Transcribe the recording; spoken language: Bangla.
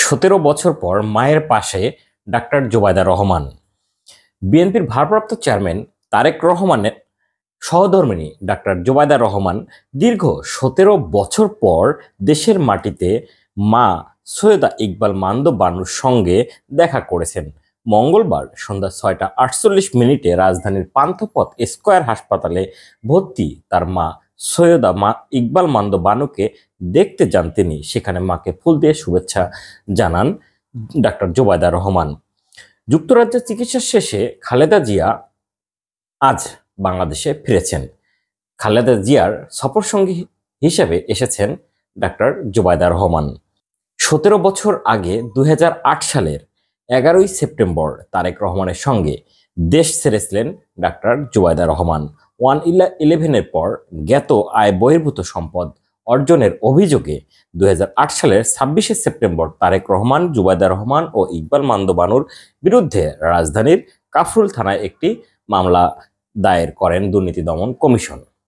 17 বছর পর মায়ের পাশে ডাক্তার জোবায়দা রহমান। বিএনপির ভারপ্রাপ্ত চেয়ারম্যান তারেক রহমানের সহধর্মিণী ডাক্তার জোবায়দা রহমান দীর্ঘ 17 বছর পর দেশের মাটিতে মা সৈয়দা ইকবাল মান্দ বানুর সঙ্গে দেখা করেছেন। মঙ্গলবার সন্ধ্যা 6টা 48 রাজধানীর পান্থপথ স্কয়ার হাসপাতালে ভর্তি তার মা সৈয়দা ইকবাল মান্দ বানুকে দেখতে যান তিনি। সেখানে মাকে ফুল দিয়ে শুভেচ্ছা জানান ডাক্তার জোবায়দা রহমান। যুক্তরাজ্যে চিকিৎসা শেষে খালেদা জিয়া আজ বাংলাদেশে ফিরেছেন। খালেদা জিয়ার সফরসঙ্গী হিসেবে এসেছেন ডাক্তার জোবায়দা রহমান। 17 বছর আগে 2008 সালের 11ই সেপ্টেম্বর তারেক রহমানের সঙ্গে দেশ ছেড়েছিলেন ডাক্তার জোবায়দা রহমান। 111-এর পর জ্ঞাত আয় বহির্ভূত সম্পদ অর্জনের অভিযোগে 2008 সালের 26শে সেপ্টেম্বর তারেক রহমান, জোবায়দা রহমান ও ইকবাল মান্দ বানুর বিরুদ্ধে রাজধানীর কাফরুল থানায় একটি মামলা দায়ের করেন দুর্নীতি দমন কমিশন।